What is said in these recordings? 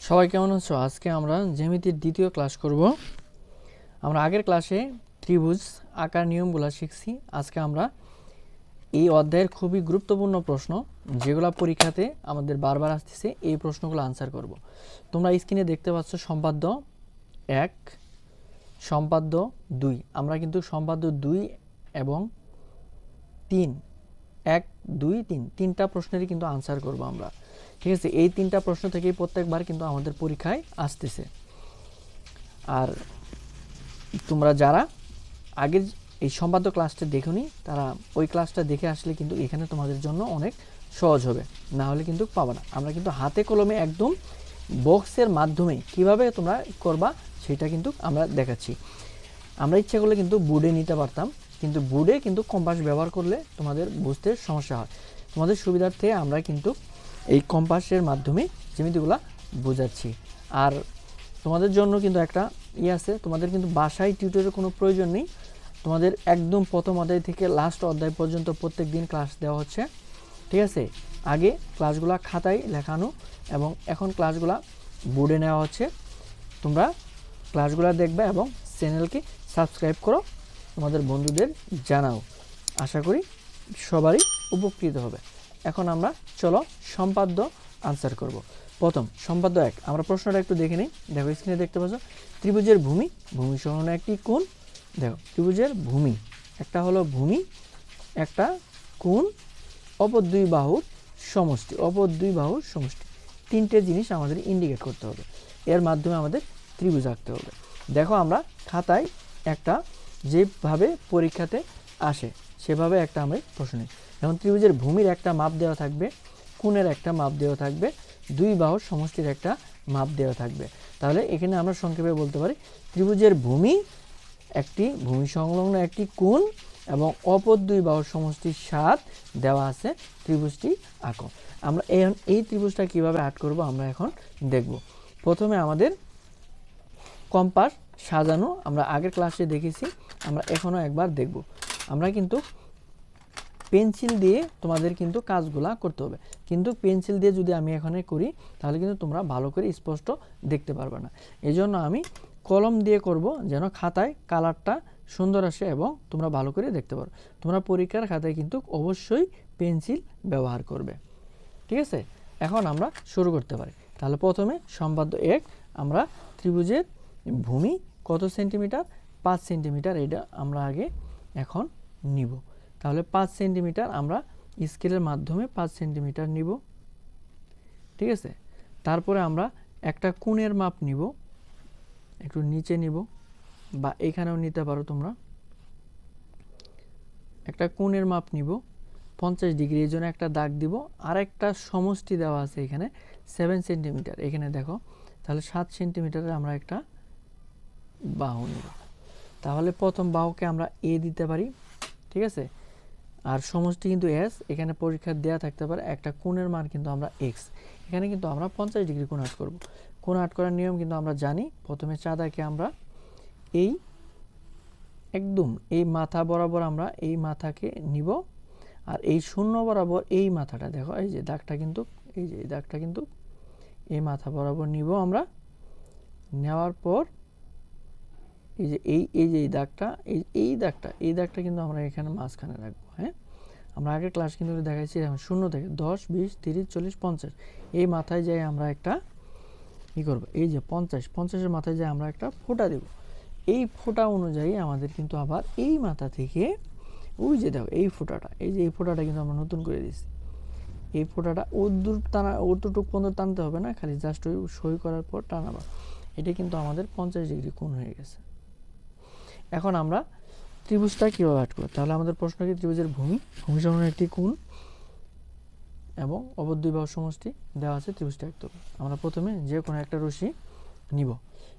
সবাই কেমন আছো? আজকে আমরা জ্যামিতির দ্বিতীয় ক্লাস করব। আমরা আগের ক্লাসে ত্রিভুজ আঁকার নিয়মগুলো শিখছি। আজকে আমরা এই অধ্যায়ের খুবই গুরুত্বপূর্ণ প্রশ্ন, যেগুলো পরীক্ষাতে আমাদের বারবার আসতেছে, এই প্রশ্নগুলো আনসার করব। তোমরা স্ক্রিনে দেখতে পাচ্ছ সম্পাদ্য 1, সম্পাদ্য 2। আমরা কিন্তু সম্পাদ্য 2 এবং 3, 1, 2, 3 তিনটা প্রশ্নেরই কিন্তু আনসার করব আমরা। ঠিক আছে, এই তিনটা প্রশ্ন থেকেই প্রত্যেকবার কিন্তু আমাদের পরীক্ষায় আসতেছে। আর তোমরা যারা আগের এই সম্পাদ্য ক্লাসটা দেখোনি, তারা ওই ক্লাসটা দেখে আসলে কিন্তু এখানে তোমাদের জন্য অনেক সহজ হবে, না হলে কিন্তু পাবে না। আমরা কিন্তু হাতে কলমে একদম বক্সের মাধ্যমে কিভাবে তোমরা করবা সেটা কিন্তু আমরা দেখাচ্ছি। আমরা ইচ্ছা করলে কিন্তু বোর্ডে নিতে পারতাম, কিন্তু বোর্ডে কিন্তু কম্পাস ব্যবহার করলে তোমাদের বুঝতে সমস্যা হয়। তোমাদের সুবিধার্থে আমরা কিন্তু এই কম্পাসের মাধ্যমে জ্যামিতিগুলো বোঝাচ্ছি। আর তোমাদের জন্য কিন্তু একটা আছে, তোমাদের কিন্তু বাসায় টিউটরের কোনো প্রয়োজন নেই। তোমাদের একদম প্রথম অধ্যায় থেকে লাস্ট অধ্যায় পর্যন্ত প্রত্যেক দিন ক্লাস দেওয়া হচ্ছে। ঠিক আছে, আগে ক্লাসগুলো খাতায় লেখানো এবং এখন ক্লাসগুলো বোর্ডে নেওয়া হচ্ছে। তোমরা ক্লাসগুলো দেখবে এবং চ্যানেলকে সাবস্ক্রাইব করো, তোমাদের বন্ধুদের জানাও। আশা করি সবারই উপকৃত হবে। এখন আমরা চলো সম্পাদ্য আনসার করব। প্রথম সম্পাদ্য 1, আমরা প্রশ্নটা একটু দেখে নিই। দেখো স্ক্রিনে দেখতে পাচ্ছ, ত্রিভুজের ভূমি, ভূমি সমান একটি কোণ। দেখো ত্রিভুজের ভূমি, একটা হলো ভূমি, একটা কোণ, অপর দুই বাহুর সমষ্টি, অপর দুই বাহুর সমষ্টি। তিনটে জিনিস আমাদের ইন্ডিকেট করতে হবে, এর মাধ্যমে আমাদের ত্রিভুজ আঁকতে হবে। দেখো আমরা খাতায় একটা যেভাবে পরীক্ষাতে আসে সেভাবে একটা আমরা প্রশ্ন নিই। যেমন ত্রিভুজের ভূমির একটা মাপ দেওয়া থাকবে, কোণের একটা মাপ দেওয়া থাকবে, দুই বাহুর সমষ্টির একটা মাপ দেওয়া থাকবে। তাহলে এখানে আমরা সংক্ষেপে বলতে পারি ত্রিভুজের ভূমি একটি ভূমি সংলগ্ন একটি কোণ এবং অপর দুই বাহুর সমষ্টির 7 দেওয়া আছে, ত্রিভুজটি আঁকো। আমরা এই ত্রিভুজটা কিভাবে আর্ট করব আমরা এখন দেখব। প্রথমে আমাদের কম্পাস সাজানো আমরা আগের ক্লাসে দেখেছি, আমরা এখনও একবার দেখব। আমরা কিন্তু পেন্সিল দিয়ে তোমাদের কিন্তু কাজগুলা করতে হবে, কিন্তু পেন্সিল দিয়ে যদি আমি এখানে করি তাহলে কিন্তু তোমরা ভালো করে স্পষ্ট দেখতে পারবে না। এই জন্য আমি কলম দিয়ে করব, যেন খাতায় কালারটা সুন্দর আসে এবং তোমরা ভালো করে দেখতে পারো। তোমরা পরীক্ষার খাতায় কিন্তু অবশ্যই পেন্সিল ব্যবহার করবে। ঠিক আছে, এখন আমরা শুরু করতে পারি। তাহলে প্রথমে সম্পাদ্য 1, আমরা ত্রিভুজের ভূমি কত সেন্টিমিটার, 5 সেন্টিমিটার, এটা আমরা আগে এখন নিব। তাহলে 5 সেন্টিমিটার আমরা স্কেলের মাধ্যমে 5 সেন্টিমিটার নিব। ঠিক আছে, তারপরে আমরা একটা কোণের মাপ নিব, একটু নিচে নিব বা এখানেও নিতে পারো তোমরা। একটা কোণের মাপ নিব 50 ডিগ্রি, এই জন্য একটা দাগ দিব। আর একটা সমষ্টি দেওয়া আছে এখানে 7 সেন্টিমিটার, এখানে দেখো। তাহলে 7 সেন্টিমিটারের আমরা একটা বাহু নিব। তাহলে প্রথম বাহুকে আমরা এ দিতে পারি। ঠিক আছে, আর সমষ্টি কিন্তু এস, এখানে পরীক্ষা দেওয়া থাকতে পারে। একটা কোণের মান কিন্তু আমরা এক্স, এখানে কিন্তু আমরা 50 ডিগ্রি কোণ আট করব। কোণ আট করার নিয়ম কিন্তু আমরা জানি। প্রথমে চাঁদাকে আমরা এই একদম এই মাথা বরাবর আমরা এই মাথাকে নিব, আর এই শূন্য বরাবর এই মাথাটা দেখো, এই যে দাগটা কিন্তু, এই যে দাগটা কিন্তু এই মাথা বরাবর নিব আমরা। নেওয়ার পর এই যে এই যে দাগটা, এই দাগটা কিন্তু আমরা এখানে মাঝখানে রাখবো। হ্যাঁ, আমরা আগের ক্লাস কিন্তু দেখাইছি শূন্য থেকে 10, 20, 30, 40, 50 এই মাথায় যাই আমরা একটা কী করবো, এই যে 50-50-এর মাথায় যাই আমরা একটা ফোঁটা দেব। এই ফোঁটা অনুযায়ী আমাদের কিন্তু আবার এই মাথা থেকে ওই যে দেখো এই ফোঁটাটা, এই যে এই ফোঁটাটা কিন্তু আমরা নতুন করে দিচ্ছি। এই ফোঁটাটা দূর টানা, অতটুক পর্যন্ত টানতে হবে না, খালি জাস্ট ওই সই করার পর টানাবা। এটা কিন্তু আমাদের 50 ডিগ্রি কোণ হয়ে গেছে। এখন আমরা ত্রিভুজটা কীভাবে আঁট করব? তাহলে আমাদের প্রশ্ন কি, ত্রিভুজের ভূমি, ভূমি সমান একটি কোণ এবং অপর দুই বাহুর সমষ্টি দেওয়া আছে, ত্রিভুজটা আঁকতে হবে। আমরা প্রথমে যে কোনো একটা রশ্মি নিব।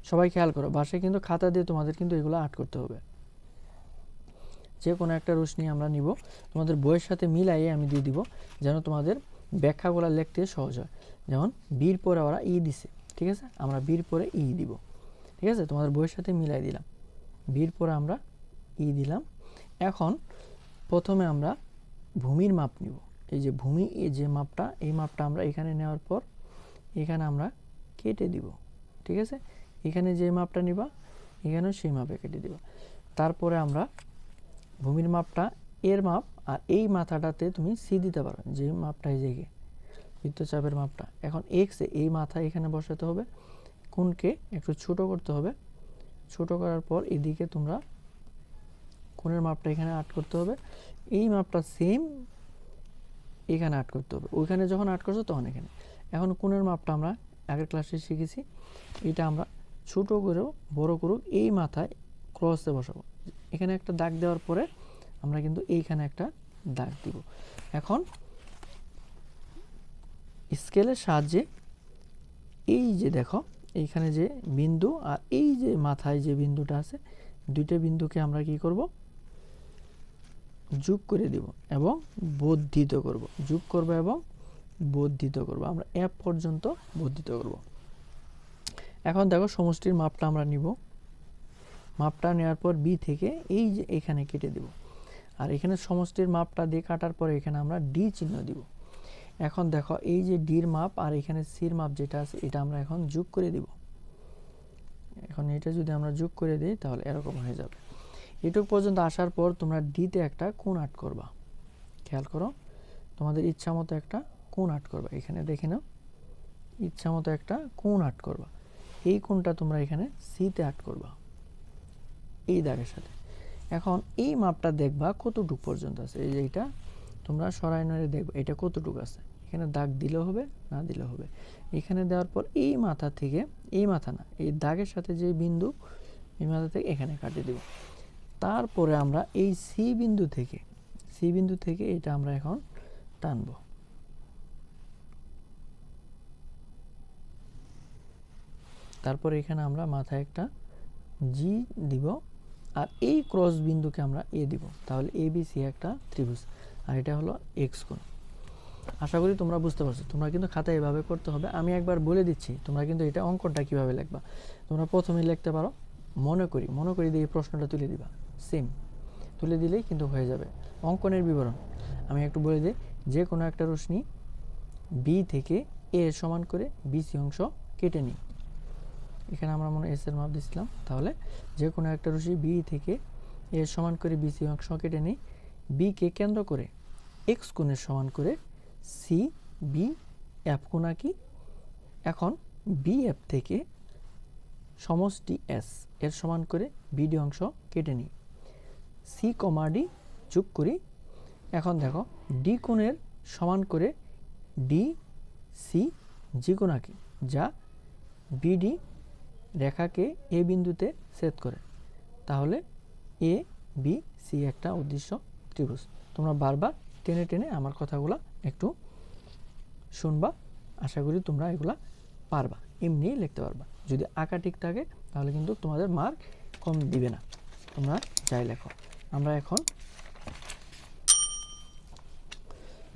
সবাই খেয়াল করো, বাসায় কিন্তু খাতা দিয়ে তোমাদের কিন্তু এগুলো আর্ট করতে হবে। যে কোনো একটা রশ্মি আমরা নিব, তোমাদের বইয়ের সাথে মিলাইয়ে আমি দিয়ে দিব, যেন তোমাদের ব্যাখ্যাগুলো লিখতে সহজ হয়। যেমন বীর পরে ওরা ই দিছে, ঠিক আছে, আমরা বীর পরে ই দিব। ঠিক আছে, তোমাদের বইয়ের সাথে মিলাই দিলাম, বীর পরে আমরা ই দিলাম। এখন প্রথমে আমরা ভূমির মাপ নিব। এই যে ভূমি, এই যে মাপটা, এই মাপটা আমরা এখানে নেওয়ার পর এখানে আমরা কেটে দিব। ঠিক আছে, এখানে যে মাপটা নিবা এখানেও সেই মাপে কেটে দিব। তারপরে আমরা ভূমির মাপটা এর মাপ আর এই মাথাটাতে তুমি সি দিতে পারো, যে মাপটা এই জায়গায় বৃত্তচাপের মাপটা। এখন এক্স এই মাথা এখানে বসাতে হবে, কোণকে একটু ছোট করতে হবে। ছোট করার পর এদিকে তোমরা কোণের মাপটা এখানে আট করতে হবে, এই মাপটা সেম এখানে আট করতে হবে। ওইখানে যখন আট করছো তখন এখানে। এখন কোণের মাপটা আমরা আগের ক্লাসে শিখেছি, এটা আমরা ছোট করেও বড় করুক এই মাথায় ক্রসে বসাবো। এখানে একটা দাগ দেওয়ার পরে আমরা কিন্তু এইখানে একটা দাগ দিব। এখন স্কেলের সাহায্যে এই যে দেখো এইখানে যে বিন্দু আর এই যে মাথায় যে বিন্দুটা আছে, দুইটা বিন্দুকে আমরা কি করব, যোগ করে দিব এবং বর্ধিত করব। যোগ করব এবং বর্ধিত করব, আমরা এফ পর্যন্ত বর্ধিত করব। এখন দেখো সমষ্টির মাপটা আমরা নিব। মাপটা নেওয়ার পর বি থেকে এই যে এখানে কেটে দেব, আর এখানে সমষ্টির মাপটা দিয়ে কাটার পরে এখানে আমরা ডি চিহ্ন দিব। এখন দেখো এই যে ডির মাপ আর এখানে সির মাপ যেটা আছে এটা আমরা এখন যোগ করে দিব। এখন এটা যদি আমরা যোগ করে দিই তাহলে এরকম হয়ে যাবে। এটুক পর্যন্ত আসার পর তোমরা ডিতে একটা কোণ আট করবা। খেয়াল করো, তোমাদের ইচ্ছা মতো একটা কোণ আট করবা। এখানে দেখে নাও, ইচ্ছা মতো একটা কোণ আট করবা। এই কোণটা তোমরা এখানে সিতে আট করবা এই দাগের সাথে। এখন এই মাপটা দেখবা কতটুক পর্যন্ত আছে, এই যে এটা তোমরা সরাই নড়ে দেখবা এটা কতটুকু আছে। এখানে দাগ দিলেও হবে, না দিলেও হবে। এখানে দেওয়ার পর এই মাথা থেকে, এই মাথা না, এই দাগের সাথে যে বিন্দু, এই মাথা থেকে এখানে কাটিয়ে দেব। তারপরে আমরা এই সি বিন্দু থেকে এটা আমরা এখন টানব। তারপরে এখানে আমরা মাথায় একটা জি দিব আর এই ক্রস বিন্দুকে আমরা এ দিব। তাহলে এ বি সি একটা ত্রিভুজ, আর এটা হলো এক্স কোণ। আশা করি তোমরা বুঝতে পারছো। তোমরা কিন্তু খাতায় এভাবে করতে হবে। আমি একবার বলে দিচ্ছি, তোমরা কিন্তু এটা অঙ্কনটা কিভাবে লিখবা। তোমরা প্রথমেই লিখতে পারো মনে করি দিয়ে এই প্রশ্নটা তুলে দিবা, সেম তুলে দিলেই কিন্তু হয়ে যাবে। অঙ্কনের বিবরণ আমি একটু বলে দিই, যে কোনো একটা রশ্মি বি থেকে এ সমান করে বিসি অংশ কেটে নিই। এখানে আমরা মনে এস এর মাপ দিচ্ছিলাম। তাহলে যে কোনো একটা রশ্মি বি থেকে এ সমান করে বিসি অংশ কেটে নিই। বিকে কেন্দ্র করে এক্স কোণের সমান করে সি বি এফ কোণ আঁকি। এখন বি এফ থেকে সমষ্টি এস এর সমান করে বিডি অংশ কেটে নিই। সি কমা ডি যোগ করি। এখন দেখো ডি কোণের সমান করে ডি সি জি কোণ আঁকি, যা বিডি রেখাকে এ বিন্দুতে ছেদ করে। তাহলে এ বি সি একটা উদ্দেশ্য ত্রিভুজ। তোমরা বারবার টেনে টেনে আমার কথাগুলো একটু শুনবা। আশা করি তোমরা এগুলা পারবা, এমনি লিখতে পারবা। যদি আঁকা ঠিক থাকে তাহলে কিন্তু তোমাদের মার্ক কম দিবে না, তোমরা যাই লেখো। আমরা এখন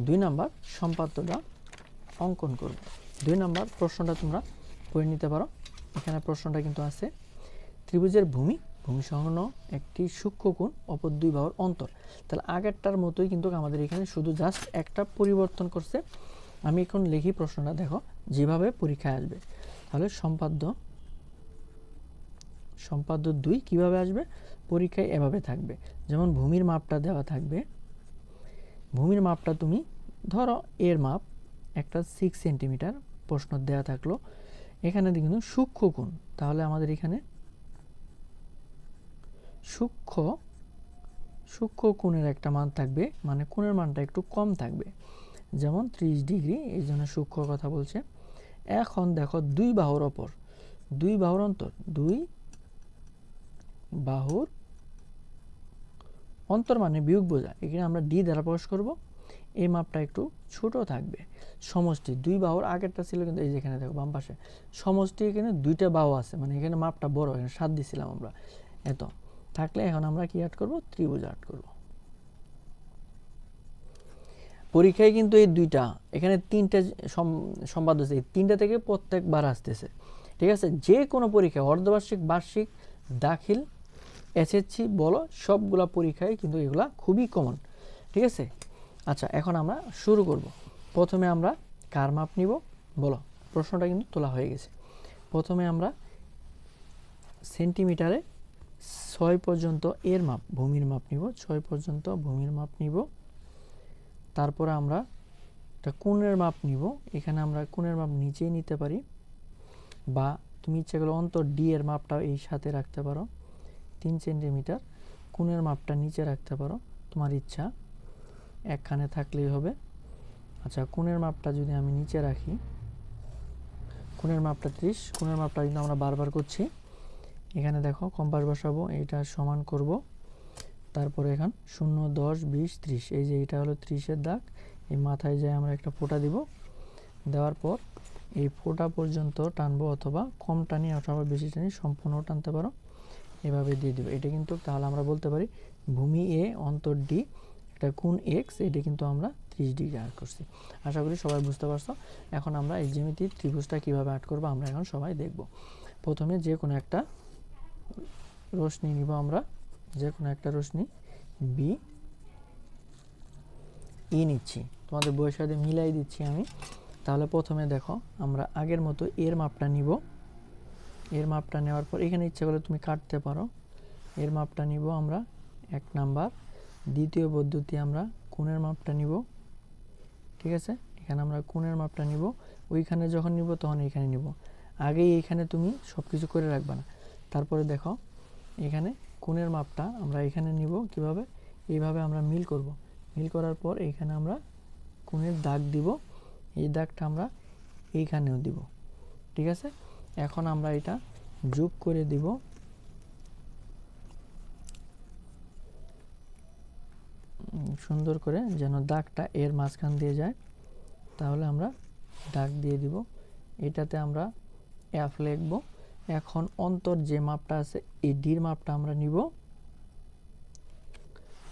2 নাম্বার সম্পাদ্যটা অঙ্কন করব। 2 নাম্বার প্রশ্নটা তোমরা পড়ে নিতে পারো। এখানে প্রশ্নটা কিন্তু আছে, ত্রিভুজের ভূমি সংলগ্ন একটি সূক্ষ্ম কোণ অপর দুই বাহুর অন্তর। তাহলে আগেরটার মতোই কিন্তু আমাদের এখানে শুধু জাস্ট একটা পরিবর্তন করছে। আমি এখন লিখি প্রশ্নটা, দেখো যেভাবে পরীক্ষায় আসবে। তাহলে সম্পাদ্য 2 কিভাবে আসবে পরীক্ষায়, এভাবে থাকবে। যেমন ভূমির মাপটা দেওয়া থাকবে, ভূমির মাপটা তুমি ধরো এর মাপ একটা 6 সেন্টিমিটার প্রশ্ন দেওয়া থাকলো। এখানে কিন্তু সূক্ষ্ম কোণ, তাহলে আমাদের এখানে সূক্ষ্ম কোণের একটা মান থাকবে, মানে কোণের মানটা একটু কম থাকবে, যেমন 30 ডিগ্রি, এই জন্য সূক্ষ্ম কথা বলছে। এখন দেখো দুই বাহুর অন্তর, দুই বাহুর অন্তর মানে বিয়োগ বোঝা, এখানে আমরা ডি দ্বারা প্রকাশ করব। এই মাপটা একটু ছোট থাকবে। সমষ্টি দুই বাহুর, আগেরটা ছিল কিন্তু এই যেখানে দেখো বাম পাশে সমষ্টি, এখানে দুইটা বাহু আছে, মানে এখানে মাপটা বড়, এখানে 7 দিছিলাম আমরা। এত থাকলে এখন আমরা কি আট করব, ত্রিভুজ আট করব। পরীক্ষায় কিন্তু এই দুইটা, এখানে 3টে সম্পাদ্য আছে, এই 3টা থেকে প্রত্যেকবার আসতেছে। ঠিক আছে, যে কোনো পরীক্ষা, অর্ধবার্ষিক, বার্ষিক, দাখিল, এসএসসি বলো, সবগুলা পরীক্ষায় কিন্তু এগুলা খুবই কমন। ঠিক আছে, আচ্ছা এখন আমরা শুরু করব। প্রথমে আমরা কার মাপ নিব বলো, প্রশ্নটা কিন্তু তোলা হয়ে গেছে। প্রথমে আমরা সেন্টিমিটারে 6 পর্যন্ত এর মাপ, ভূমির মাপ নিব, 6 পর্যন্ত ভূমির মাপ নিব। তারপরে আমরা একটা কোণের মাপ নিব। এখানে আমরা কোণের মাপ নিচেই নিতে পারি, বা তুমি ইচ্ছা করলে অন্তর ডি এর মাপটাও এই সাথে রাখতে পারো। 3 সেন্টিমিটার কোণের মাপটা নিচে রাখতে পারো, তোমার ইচ্ছা, একখানে থাকলেই হবে। আচ্ছা, কোণের মাপটা যদি আমি নিচে রাখি, কোণের মাপটা 30, কোণের মাপটা কিন্তু আমরা বারবার করছি। এখানে দেখো কম্পাস বসাবো, এইটা সমান করব। তারপরে এখান 0, 10, 20, 30, এই যে এটা হলো 30-এর দাগ। এই মাথায় যায় আমরা একটা ফোঁটা দিব, দেওয়ার পর এই ফোঁটা পর্যন্ত টানবো, অথবা কম টানি অথবা বেশি টানি, সম্পূর্ণ টানতে পারো, এভাবে দিয়ে দিব। এটা কিন্তু তাহলে আমরা বলতে পারি ভূমি এ অন্তর ডি, এটা কোণ এক্স, এটা কিন্তু আমরা 30 ডিগ্রি আর্ট করছি। আশা করি সবাই বুঝতে পারছো। এখন আমরা এই জ্যামিতির ত্রিভুজটা কীভাবে আর্ট করবো আমরা এখন সবাই দেখব। প্রথমে যে কোনো একটা রশ্মি নিব, আমরা যে কোনো একটা রশ্মি বি ই নিচ্ছি, তোমাদের বইয়ের সাথে মিলাই দিচ্ছি আমি। তাহলে প্রথমে দেখো আমরা আগের মতো এর মাপটা নিব। এর মাপটা নেওয়ার পর এখানে ইচ্ছা করলে তুমি কাটতে পারো। এর মাপটা নিব আমরা 1 নাম্বার। দ্বিতীয় পদ্ধতি আমরা কোণের মাপটা নিব, ঠিক আছে। এখানে আমরা কোণের মাপটা নিব, ওইখানে যখন নিব তখন এইখানে নিব, আগেই এইখানে তুমি সব কিছু করে রাখবা না। তারপরে দেখো এখানে কোণের মাপটা আমরা এখানে নিব, কিভাবে, এইভাবে আমরা মিল করব। মিল করার পর এইখানে আমরা কোণের দাগ দিব, এই দাগটা আমরা এইখানেও দিব, ঠিক আছে। এখন আমরা এটা যোগ করে দিব, সুন্দর করে যেন দাগটা এর মাঝখান দিয়ে যায়। তাহলে আমরা দাগ দিয়ে দিব, এটাতে আমরা এফ লিখব। এখন অন্তর যে মাপটা আছে এই ডির মাপটা আমরা নিব।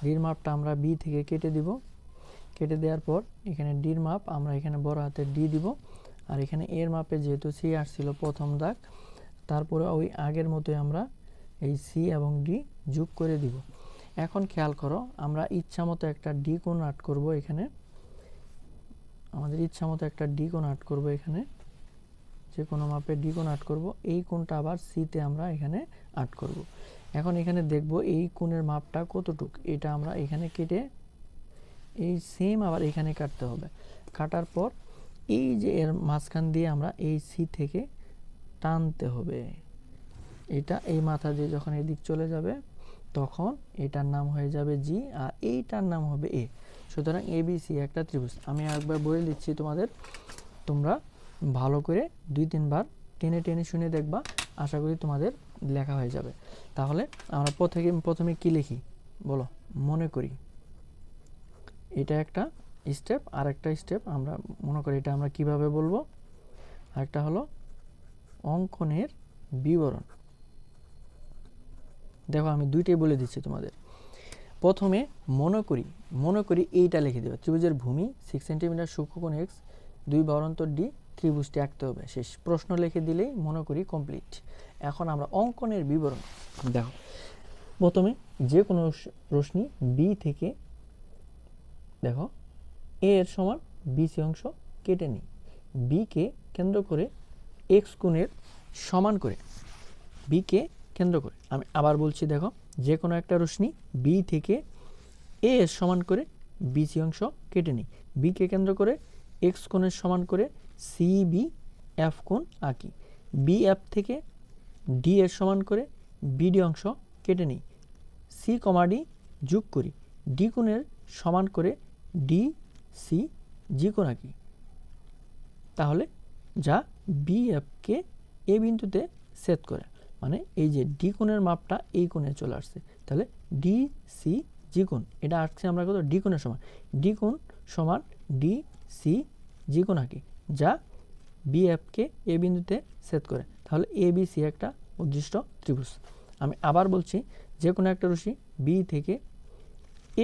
ডির মাপটা আমরা বি থেকে কেটে দিব। কেটে দেওয়ার পর এখানে ডির মাপ আমরা এখানে বড় হাতের ডি দিব, আর এখানে এর মাপে যেহেতু সি আসছিল প্রথম দাগ, তারপরে ওই আগের মতোই আমরা এই সি এবং ডি যোগ করে দিব। এখন খেয়াল করো, আমরা ইচ্ছা মতো একটা ডি কোণ আর্ট করব এখানে, আমাদের ইচ্ছা মতো একটা ডি কোণ আর্ট করব এখানে, যে কোনো মাপে ডি কোণ আর্ট করব। এই কোণটা আবার সিতে আমরা এখানে আর্ট করব। এখন এখানে দেখব এই কোণের মাপটা কতটুক, এটা আমরা এখানে কেটে এই সেম আবার এখানে কাটতে হবে। কাটার পর এই যে এর মাঝখান দিয়ে আমরা এই সি থেকে টানতে হবে, এটা এই মাথা দিয়ে যখন এদিক চলে যাবে তখন এটার নাম হয়ে যাবে জি, আর এইটার নাম হবে এ। সুতরাং এ বি সি একটা ত্রিভুজ। আমি একবার বলে দিচ্ছি তোমাদের, তোমরা ভালো করে 2-3 বার টেনে টেনে শুনে দেখবা, আশা করি তোমাদের লেখা হয়ে যাবে। তাহলে আমরা প্রথমে কি লিখি বলো, মনে করি। এটা একটা স্টেপ, আর একটা স্টেপ আমরা মনে করি, এটা আমরা কিভাবে বলবো, আরেকটা হলো অঙ্কনের বিবরণ। দেখো আমি দুইটাই বলে দিচ্ছি তোমাদের। প্রথমে মনে করি এইটা লিখে দেবে, ত্রিভুজের ভূমি 6 সেন্টিমিটার, সূক্ষ্মকোণ এক্স, 2 বাহুর ডি, ত্রিভুজটি আঁকতে হবে, শেষ। প্রশ্ন লিখে দিলেই মনে করি কমপ্লিট। এখন আমরা অঙ্কনের বিবরণ দেখো। প্রথমে যে কোনো রশ্মি বি থেকে দেখো এ এর সমান বিসি অংশ কেটে নিই, বিকে কেন্দ্র করে এক্স কোণের সমান করে, বিকে কেন্দ্র করে, আমি আবার বলছি দেখো, যে কোনো একটা রশ্মি বি থেকে এ এর সমান করে বিসি অংশ কেটে নিই, বিকে কেন্দ্র করে এক্স কোণের সমান করে সি বি এফ কোণ আঁকি, বি এফ থেকে ডি এর সমান করে বিডি অংশ কেটে নিই, সি কমা ডি যোগ করি, ডি কোণের সমান করে ডি সি জি কোণ আঁকি। তাহলে যা বি এফকে এ বিন্দুতে ছেদ করে, মানে এই যে ডি কোণের মাপটা এই কোণে চলে আসছে, তাহলে ডি সি জি কোণ এটা আসছে আমরা কত, ডি কোণের সমান, ডি কোণ সমান ডি সি জি কোণ আঁকি, যা বি এফকে এ বিন্দুতে ছেদ করে। তাহলে এ বি সি একটা উদ্দিষ্ট ত্রিভুজ। আমি আবার বলছি, যে কোনো একটা রশ্মি বি থেকে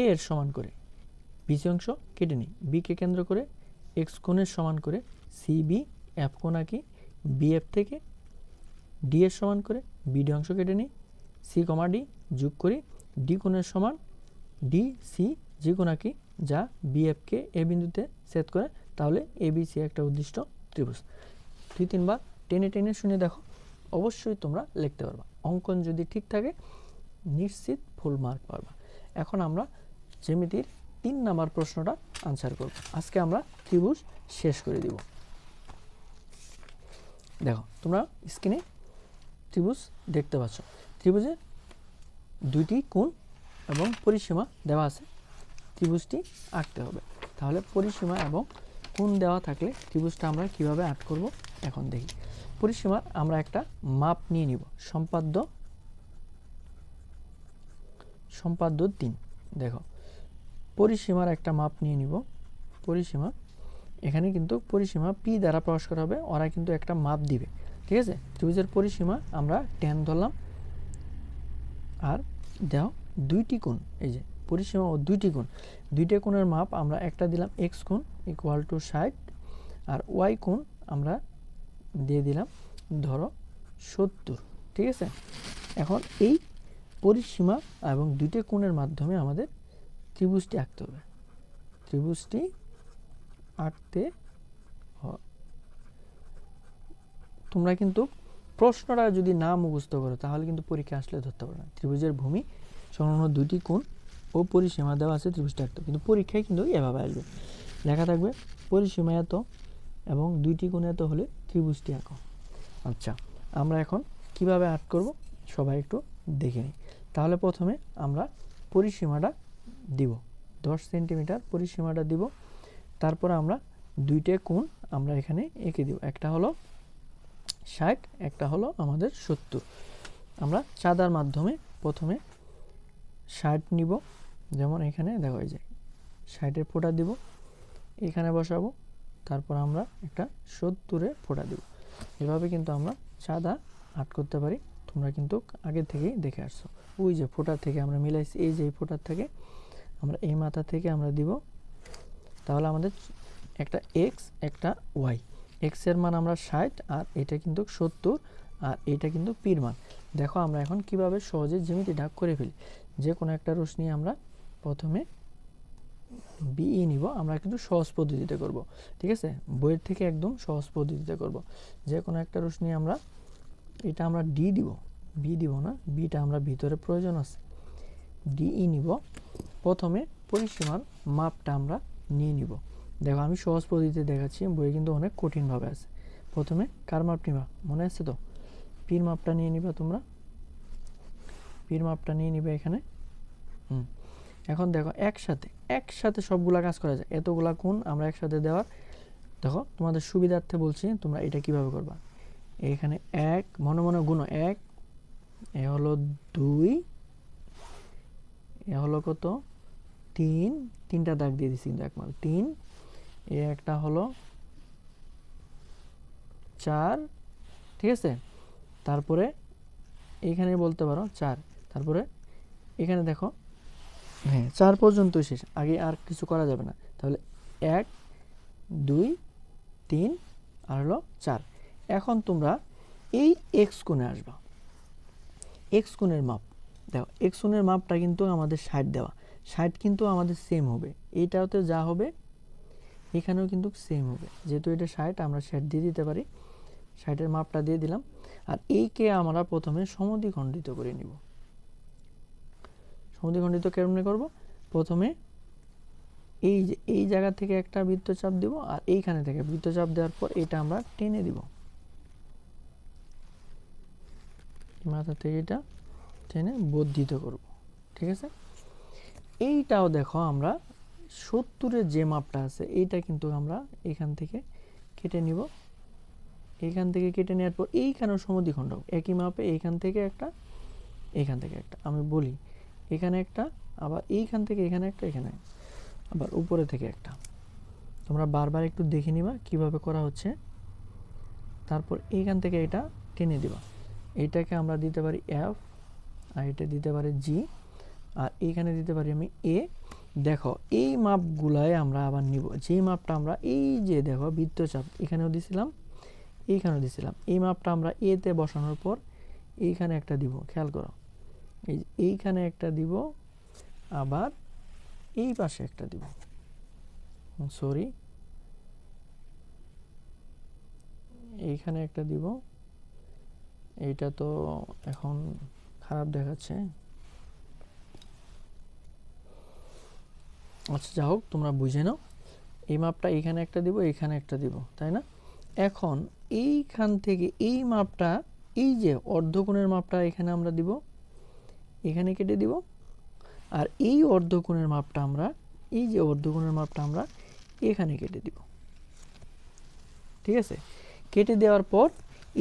এ এর সমান করে বিসি অংশ কেটে নিই, বিকে কেন্দ্র করে এক্স কোণের সমান করে সি বি এফ কোণ আঁকি, বি এফ থেকে ডি এর সমান করে বিডি অংশ কেটে নিই, সি কমা ডি যোগ করি, ডি কোণের সমান ডি সি জি কোণ আঁকি, যা বি এফকে এ বিন্দুতে ছেদ করে। তাহলে এ বি সি একটা উদ্দিষ্ট ত্রিভুজ। 2-3 বার টেনে টেনে শুনে দেখো, অবশ্যই তোমরা লিখতে পারবা। অঙ্কন যদি ঠিক থাকে নিশ্চিত ফুল মার্ক পাবা। এখন আমরা জ্যামিতির 3 নাম্বার প্রশ্নটা আনসার করব। আজকে আমরা ত্রিভুজ শেষ করে দিব। দেখো তোমরা স্ক্রিনে ত্রিভুজ দেখতে পাচ্ছ। ত্রিভুজে 2টি কোণ এবং পরিসীমা দেওয়া আছে, ত্রিভুজটি আঁকতে হবে। তাহলে পরিসীমা এবং কোণ দেওয়া থাকলে ত্রিভুজটা আমরা কিভাবে আঁক করব এখন দেখি। পরিসীমার আমরা একটা মাপ নিয়ে নিব, সম্পাদ্য 3। দেখো পরিসীমার একটা মাপ নিয়ে নিব। পরিসীমা এখানে কিন্তু পরিসীমা পি দ্বারা প্রকাশ করা হবে, ওরা কিন্তু একটা মাপ দিবে, ঠিক আছে। ত্রিভুজের পরিসীমা আমরা 10 ধরলাম। আর দেখো 2টি কোণ, এই যে পরিসীমা ও 2টি কোণ, 2টা কোণের মাপ আমরা একটা দিলাম এক্স কোণ ইকুয়াল টু 60, আর ওয়াই কোণ আমরা দিয়ে দিলাম ধরো 70, ঠিক আছে। এখন এই পরিসীমা এবং 2টা কোণের মাধ্যমে আমাদের ত্রিভুজটি আঁকতে হবে। ত্রিভুজটি আঁকতে তোমরা কিন্তু প্রশ্নটা যদি না মুখস্থ করো তাহলে কিন্তু পরীক্ষা আসলে ধরতে পারবে না। ত্রিভুজের ভূমি সংলগ্ন 2টি কোণ ও পরিসীমা দেওয়া আছে, ত্রিভুজটা আঁকতে, কিন্তু পরীক্ষায় কিন্তু এভাবে আসবে, লেখা থাকবে পরিসীমা এত এবং 2টি কোণ এত হলে ত্রিভুজটি আঁকো। আচ্ছা, আমরা এখন কিভাবে আঁক করব সবাই একটু দেখে নিই। তাহলে প্রথমে আমরা পরিসীমাটা দিব, 10 সেন্টিমিটার পরিসীমাটা দিব। তারপর আমরা 2টা কোণ আমরা এখানে এঁকে দিব, একটা হলো 60, একটা হলো আমাদের 70। আমরা চাঁদার মাধ্যমে প্রথমে 60 নিব, যেমন এখানে দেখো এই যে 60-এর ফোঁটা দিব, এখানে বসাবো। তারপর আমরা একটা 70-এর ফোঁটা দিব। এভাবে কিন্তু আমরা চাঁদা আর্ট করতে পারি। তোমরা কিন্তু আগে থেকেই দেখে আসছো, ওই যে ফোঁটার থেকে আমরা মিলাইছি, এই যে এই ফোঁটার থেকে আমরা এই মাথা থেকে আমরা দিব। তাহলে আমাদের একটা এক্স একটা ওয়াই, এক্স এর মান আমরা 60 আর এটা কিন্তু 70 আর এটা কিন্তু পির মান। দেখো আমরা এখন কিভাবে সহজে জ্যামিতিটা করে ফেলি। যে কোনো একটা রশ্মি আমরা প্রথমে বিই নিব, আমরা কিন্তু সহজ পদ্ধতিতে করব, ঠিক আছে, বইয়ের থেকে একদম সহজ পদ্ধতিতে করব। যে কোনো একটা রশ্মি আমরা এটা আমরা ডি দিব, বি দিব না, বিটা আমরা ভিতরে প্রয়োজন আছে, ডিই নিব। প্রথমে পরিসীমার মাপটা আমরা নিয়ে নিব। দেখো আমি সহজ পদ্ধতিতে দেখাচ্ছি, বইয়ে কিন্তু অনেক কঠিনভাবে আছে। প্রথমে কার মাপ নিবা মনে আছে তো, পির মাপটা নিয়ে নিবা, তোমরা পির মাপটা নিয়ে নিবে এখানে। এখন দেখো একসাথে সবগুলা কাজ করা যায়, এতগুলা কোণ আমরা একসাথে দেওয়ার। দেখো তোমাদের সুবিধার্থে বলছি তোমরা এটা কিভাবে করবা। এখানে 1 মনে মনে গুণ, 1 এ হলো 2, এ হলো কত 3, 3টা দাগ দিয়ে দিচ্ছি কিন্তু একমাত্র 3, এ একটা হলো 4, ঠিক আছে। তারপরে এইখানে বলতে পারো 4, তারপরে এখানে দেখো হ্যাঁ 4 পর্যন্তই শেষ, আগে আর কিছু করা যাবে না। তাহলে 1 2 3 আর হলো 4। এখন তোমরা এই এক্স কোণে আসবা, এক্স কোণের মাপ দেখো, এক্স কোণের মাপটা কিন্তু আমাদের 60 দেওয়া, 60 কিন্তু আমাদের সেম হবে, এইটাতে যা হবে এখানেও কিন্তু সেম হবে, যেহেতু এটা 60 আমরা 60 দিয়ে দিতে পারি, 60-এর মাপটা দিয়ে দিলাম। আর এইকে আমরা প্রথমে সমদ্বিখণ্ডিত করে নিব। সমদ্বিখণ্ডিত কেমনে করব, প্রথমে এই যে এই জায়গা থেকে একটা বৃত্তচাপ দেব, আর এইখানে থেকে বৃত্তচাপ দেওয়ার পর এটা আমরা টেনে দিব, মাথা থেকে এটা টেনে বর্ধিত করব, ঠিক আছে। এইটাও দেখো আমরা 70-এর যে মাপটা আছে এইটা কিন্তু আমরা এখান থেকে কেটে নিব, এইখান থেকে কেটে নেওয়ার পর এইখানেও সমদ্বিখণ্ড একই মাপে, এইখান থেকে একটা এইখান থেকে একটা, আমি বলি এখানে একটা, আবার এইখান থেকে এখানে একটা, এখানে আবার উপরে থেকে একটা। তোমরা বারবার একটু দেখে নিবা কিভাবে করা হচ্ছে। তারপর এইখান থেকে এটা টেনে দিবা, এইটাকে আমরা দিতে পারি এফ, আর এটা দিতে পারি জি, আর এইখানে দিতে পারি আমি এ। দেখো এই মাপগুলাই আমরা আবার নিব, যে মাপটা আমরা এই যে দেখো বৃত্তচাপ এখানেও দিছিলাম, এইখানেও দিছিলাম, এই মাপটা আমরা এতে বসানোর পর এইখানে একটা দিব, খেয়াল করো এইখানে একটা দিব, আবার এই পাশে একটা দিব, সরি এইখানে একটা দিব, এইটা তো এখন খারাপ দেখাচ্ছে। আচ্ছা যা হোক, তোমরা বুঝে নাও। এই মাপটা এখানে একটা দিব, এখানে একটা দিব, তাই না? এখন এইখান থেকে এই মাপটা, এই যে অর্ধকোণের মাপটা এখানে আমরা দিব, এখানে কেটে দিব। আর এই অর্ধকোণের মাপটা আমরা, এই যে অর্ধকোণের মাপটা আমরা এখানে কেটে দিব। ঠিক আছে? কেটে দেওয়ার পর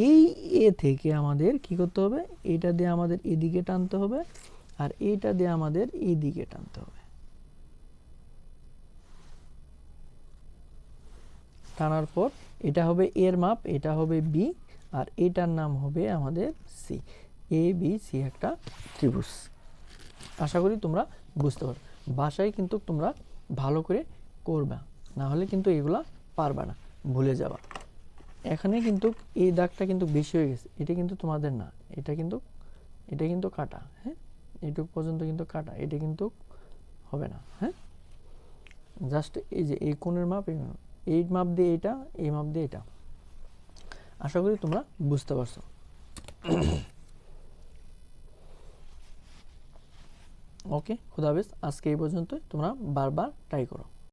এই এ থেকে আমাদের কি করতে হবে? এটা দিয়ে আমাদের এদিকে টানতে হবে, আর এইটা দিয়ে আমাদের এইদিকে টানতে হবে। টানার পর এটা হবে এর মাপ, এটা হবে বি, আর এটার নাম হবে আমাদের সি। এ বি সি একটা ত্রিভুজ। আশা করি তোমরা বুঝতে পারো। বাসায় কিন্তু তোমরা ভালো করে করবা, না হলে কিন্তু এগুলা পারবা না, ভুলে যাবা। এখানে কিন্তু এই দাগটা কিন্তু বেশি হয়ে গেছে, এটা কিন্তু তোমাদের না, এটা কিন্তু কাটা। হ্যাঁ, এইটুক পর্যন্ত কিন্তু কাটা, এটা কিন্তু হবে না। হ্যাঁ, জাস্ট এই যে এই কোণের মাপ, এই মাপ দিয়ে এটা, এই মাপ দিয়ে এটা। আশা করি তোমরা বুঝতে পারছো। ওকে, খুদা হাফেজ। আজকে এই পর্যন্ত, তোমরা বারবার ট্রাই করো।